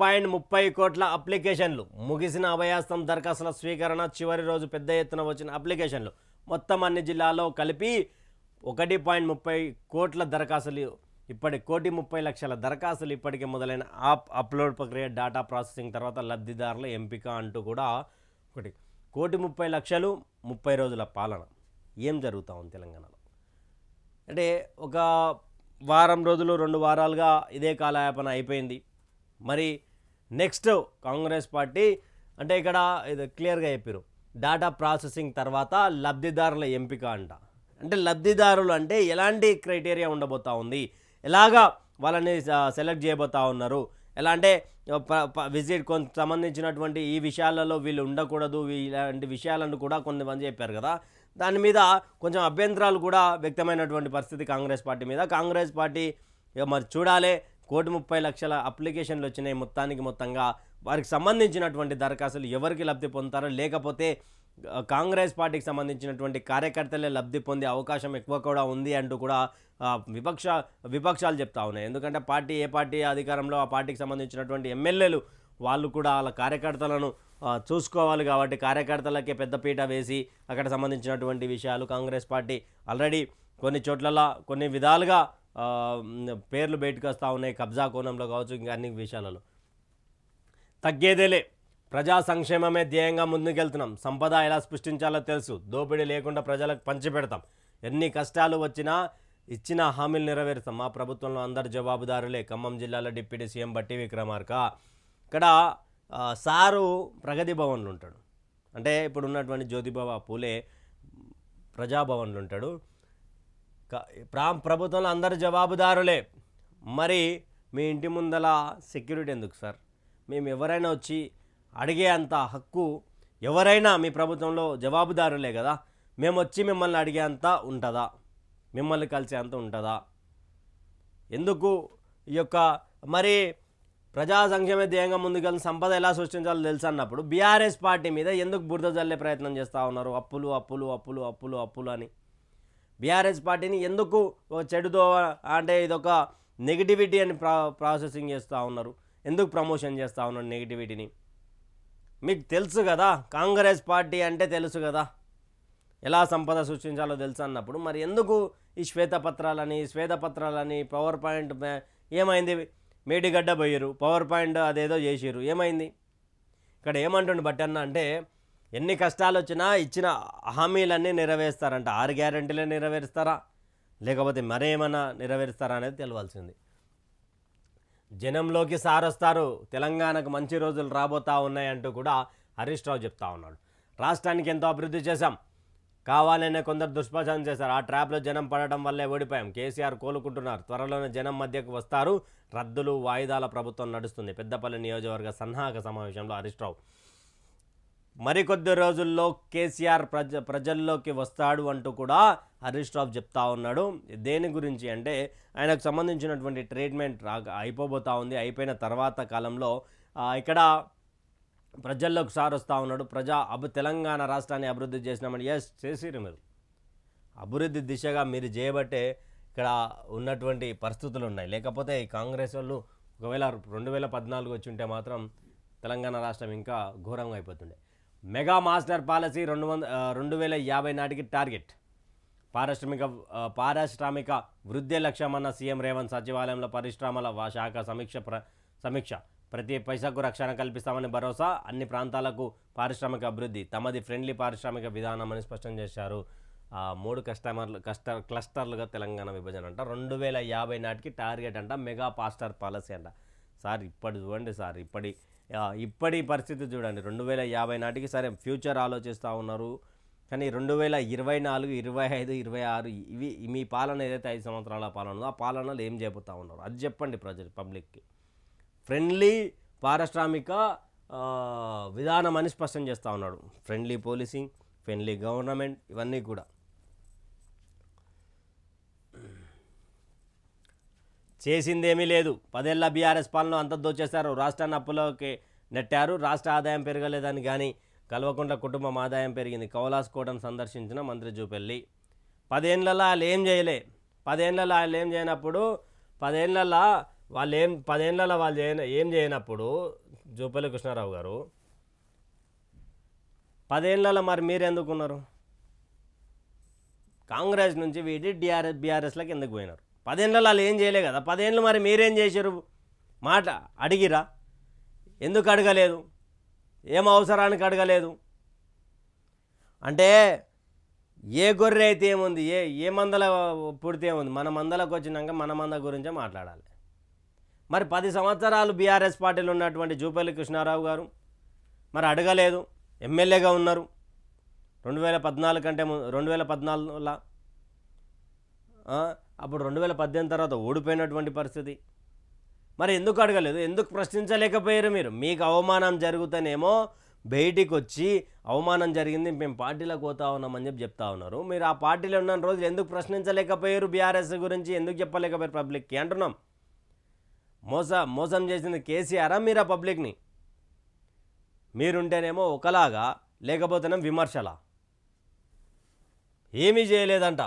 30 కోట్ల అప్లికేషన్లు ముగిసిన అభయాస్తం దరఖాస్తుల స్వీకరణ చివరి రోజు పెద్ద ఎత్తున వచ్చిన అప్లికేషన్లు మొత్తం అన్ని జిల్లాల్లో కలిపి 1.30 కోట్ల దరఖాస్తులు ఇప్పటి 1,30,00,000 దరఖాస్తులు ఇప్పటికే మొదలైన అప్లోడ్ ప్రక్రియ డేటా ప్రాసెసింగ్ తర్వాత లబ్ధిదారుల ఎంపిక అంటూ కూడా 1,30,00,000 30 రోజుల పాలన ఏం జరుగుతూ ఉంది తెలంగాణలో అంటే ఒక వారం రోజులు 2 వారాలుగా ఇదే కాలయాపన అయిపోయింది. మరి నెక్స్ట్ కాంగ్రెస్ పార్టీ అంటే ఇక్కడ ఇది క్లియర్గా చెప్పారు డేటా ప్రాసెసింగ్ తర్వాత లబ్ధిదారుల ఎంపిక అంటే లబ్ధిదారులు అంటే ఎలాంటి క్రైటీరియా ఉండబోతా ఉంది, ఎలాగా వాళ్ళని సెలెక్ట్ చేయబోతా ఉన్నారు, ఎలా అంటే విజిట్ కొంత సంబంధించినటువంటి ఈ విషయాలలో వీళ్ళు ఉండకూడదు ఇలాంటి విషయాలను కూడా కొంతమంది చెప్పారు కదా. దాని మీద కొంచెం అభ్యంతరాలు కూడా వ్యక్తమైనటువంటి పరిస్థితి కాంగ్రెస్ పార్టీ మీద. కాంగ్రెస్ పార్టీ మరి చూడాలి 1,30,00,000 అప్లికేషన్లు వచ్చినాయి మొత్తంగా వారికి సంబంధించినటువంటి దరఖాస్తులు ఎవరికి లబ్ధి పొందుతారో లేకపోతే కాంగ్రెస్ పార్టీకి సంబంధించినటువంటి కార్యకర్తలే లబ్ధి పొందే అవకాశం ఎక్కువ కూడా ఉంది అంటూ కూడా విపక్షాలు చెప్తా ఉన్నాయి. ఎందుకంటే ఏ పార్టీ అధికారంలో ఆ పార్టీకి సంబంధించినటువంటి ఎమ్మెల్యేలు వాళ్ళు కూడా వాళ్ళ కార్యకర్తలను చూసుకోవాలి కాబట్టి కార్యకర్తలకే పెద్దపీట వేసి అక్కడ సంబంధించినటువంటి విషయాలు కాంగ్రెస్ పార్టీ ఆల్రెడీ కొన్ని చోట్లలో కొన్ని విధాలుగా పేర్లు బయటకు వస్తూ ఉన్నాయి. కబ్జా కోణంలో కావచ్చు, ఇంకా అన్ని విషయాలలో తగ్గేదేలే. ప్రజా సంక్షేమమే ధ్యేయంగా ముందుకెళ్తున్నాం. సంపద ఎలా సృష్టించాలో తెలుసు. దోపిడీ లేకుండా ప్రజలకు పంచిపెడతాం. ఎన్ని కష్టాలు వచ్చినా ఇచ్చిన హామీలు నెరవేరుస్తాం. మా ప్రభుత్వంలో అందరు జవాబుదారులే. ఖమ్మం జిల్లాలో డిప్యూటీ సీఎం బట్టి విక్రమార్క. ఇక్కడ సారు ప్రగతి భవన్లు ఉంటాడు, అంటే ఇప్పుడు ఉన్నటువంటి జ్యోతిబా పూలే ప్రజాభవన్లు ఉంటాడు. ప్రభుత్వంలో అందరు జవాబుదారులే. మరి మీ ఇంటి ముందల సెక్యూరిటీ ఎందుకు సార్? మేము ఎవరైనా వచ్చి అడిగే అంత హక్కు ఎవరైనా మీ ప్రభుత్వంలో జవాబుదారులే కదా. మేము వచ్చి మిమ్మల్ని అడిగే అంత ఉంటుందా? మిమ్మల్ని కలిసే అంత ఉంటుందా? ఎందుకు ఈ యొక్క మరి ప్రజా సంక్షేమ ధ్యేయంగా ముందుకెళ్ళిన సంపద ఎలా సృష్టించాలో తెలుసు అన్నప్పుడు బీఆర్ఎస్ పార్టీ మీద ఎందుకు బురద జల్లే ప్రయత్నం చేస్తూ ఉన్నారు? అప్పులు అప్పులు అప్పులు అప్పులు అప్పులు అని బీఆర్ఎస్ పార్టీని ఎందుకు చెడుతో అంటే ఇదొక నెగిటివిటీ అని ప్రాసెసింగ్ చేస్తూ ఉన్నారు? ఎందుకు ప్రమోషన్ చేస్తూ ఉన్నారు నెగిటివిటీని? మీకు తెలుసు కదా, కాంగ్రెస్ పార్టీ అంటే తెలుసు కదా ఎలా సంపద సృష్టించాలో తెలుసు అన్నప్పుడు మరి ఎందుకు ఈ శ్వేతపత్రాలని పవర్ పాయింట్ ఏమైంది? మేడిగడ్డ పోయారు, పవర్ పాయింట్ అదేదో చేసారు, ఏమైంది? ఇక్కడ ఏమంటుండే బట్టన్న అంటే ఎన్ని కష్టాలు వచ్చినా ఇచ్చిన హామీలన్నీ నెరవేరుస్తారంట. 6 గ్యారెంటీలే నెరవేరుస్తారా లేకపోతే మరేమన్నా నెరవేరుస్తారా అనేది తెలియాల్సింది. జనంలోకి సారొస్తారు, తెలంగాణకు మంచి రోజులు రాబోతా ఉన్నాయంటూ కూడా హరీష్ రావు చెప్తా ఉన్నాడు. రాష్ట్రానికి ఎంతో అభివృద్ధి చేశాం, కావాలనే కొందరు దుష్ప్రచారం చేశారు. ఆ ట్రాప్లో జనం పడటం వల్లే ఓడిపోయాం. కేసీఆర్ కోలుకుంటున్నారు, త్వరలోనే జనం మధ్యకు వస్తారు. రద్దులు వాయిదాల ప్రభుత్వం నడుస్తుంది. పెద్దపల్లి నియోజకవర్గ సన్నాహక సమావేశంలో హరీష్ రావు మరికొద్ది రోజుల్లో కేసీఆర్ ప్రజల్లోకి వస్తాడు అంటూ కూడా హరీష్ రావు చెప్తా ఉన్నాడు. దేని గురించి అంటే ఆయనకు సంబంధించినటువంటి ట్రీట్మెంట్ అయిపోబోతా ఉంది. అయిపోయిన తర్వాత కాలంలో ఇక్కడ ప్రజల్లోకి సార్ వస్తూ ఉన్నాడు. తెలంగాణ రాష్ట్రాన్ని అభివృద్ధి చేసినామని చేసిరు. మీరు అభివృద్ధి దిశగా మీరు చేయబట్టే ఇక్కడ ఉన్నటువంటి పరిస్థితులు ఉన్నాయి. లేకపోతే ఈ కాంగ్రెస్ వాళ్ళు ఒకవేళ 2014 వచ్చి ఉంటే మాత్రం తెలంగాణ రాష్ట్రం ఇంకా ఘోరంగా అయిపోతుండే. మెగా మాస్టర్ పాలసీ 2050 నాటికి టార్గెట్. పారిశ్రామిక వృద్ధి లక్ష్యమన్న సీఎం రేవంత్. సచివాలయంలో పరిశ్రమల శాఖ సమీక్ష. ప్రతి పైసాకు రక్షణ కల్పిస్తామని భరోసా. అన్ని ప్రాంతాలకు పారిశ్రామిక అభివృద్ధి. తమది ఫ్రెండ్లీ పారిశ్రామిక విధానం అని స్పష్టం చేశారు. 3 క్లస్టర్లుగా తెలంగాణ విభజన అంట. 2050 నాటికి టార్గెట్ అంట. మెగా మాస్టర్ పాలసీ అంట. సార్ ఇప్పటి చూడండి సార్, ఇప్పటి పరిస్థితి చూడండి. 2050 నాటికి సరే ఫ్యూచర్ ఆలోచిస్తూ ఉన్నారు, కానీ 2024, 25, 26 ఇవి మీ పాలన ఏదైతే 5 సంవత్సరాల పాలన ఉందో ఆ పాలనలో ఏం చేయబోతూ ఉన్నారు అది చెప్పండి పబ్లిక్కి. ఫ్రెండ్లీ పారిశ్రామిక విధానం అని స్పష్టం చేస్తూ ఉన్నాడు. ఫ్రెండ్లీ పోలీసింగ్, ఫ్రెండ్లీ గవర్నమెంట్, ఇవన్నీ కూడా చేసిందేమీ లేదు. 10 ఏళ్ల బీఆర్ఎస్ పాలన అంతా దోచేశారు. రాష్ట్రాన్ని అప్పులోకి నెట్టారు. రాష్ట్ర ఆదాయం పెరగలేదని కానీ కల్వకుంట్ల కుటుంబం ఆదాయం పెరిగింది. కౌలాస్కోటను సందర్శించిన మంత్రి జూపల్లి. 10 ఏళ్లలో వాళ్ళు ఏం చేయలే. 10 ఏళ్లలో వాళ్ళు ఏం చేయనప్పుడు 10 ఏళ్లలో వాళ్ళు ఏం 10 ఏళ్ళలో వాళ్ళు ఏం చేయనప్పుడు జూపల్లి కృష్ణారావు గారు 10 ఏళ్ళలో మరి మీరు ఎందుకున్నారు? కాంగ్రెస్ నుంచి వీడి బీఆర్ఎస్లోకి ఎందుకు పోయినారు? 10 ఏళ్ళలో వాళ్ళు ఏం చేయలే కదా. 10 ఏళ్ళు మరి మీరేం చేశారు? మాట అడిగిరా? ఎందుకు అడగలేదు? ఏం అవసరానికి అడగలేదు? అంటే ఏ గొర్రె అయితే ఏముంది, ఏ మందల పుడితే ఏముంది, మన మందలకు వచ్చినాక మన మంద గురించే మాట్లాడాలి. మరి 10 సంవత్సరాలు బీఆర్ఎస్ పార్టీలో ఉన్నటువంటి జూపల్లి కృష్ణారావు గారు మరి అడగలేదు. ఎమ్మెల్యేగా ఉన్నారు 2014 కంటే 2014లా, అప్పుడు 2018 తర్వాత ఓడిపోయినటువంటి పరిస్థితి. మరి ఎందుకు అడగలేదు? ఎందుకు ప్రశ్నించలేకపోయారు మీరు? మీకు అవమానం జరుగుతానేమో బయటికి వచ్చి అవమానం జరిగింది, మేము పార్టీలోకి పోతా ఉన్నామని చెప్తా ఉన్నారు. మీరు ఆ పార్టీలో ఉన్న రోజులు ఎందుకు ప్రశ్నించలేకపోయారు? బీఆర్ఎస్ గురించి ఎందుకు చెప్పలేకపోయారు పబ్లిక్కి అంటున్నాం. మోసం చేసింది కేసీఆరా మీరా పబ్లిక్ని? మీరుంటేనేమో ఒకలాగా, లేకపోతేనేమో విమర్శలా. ఏమీ చేయలేదంట.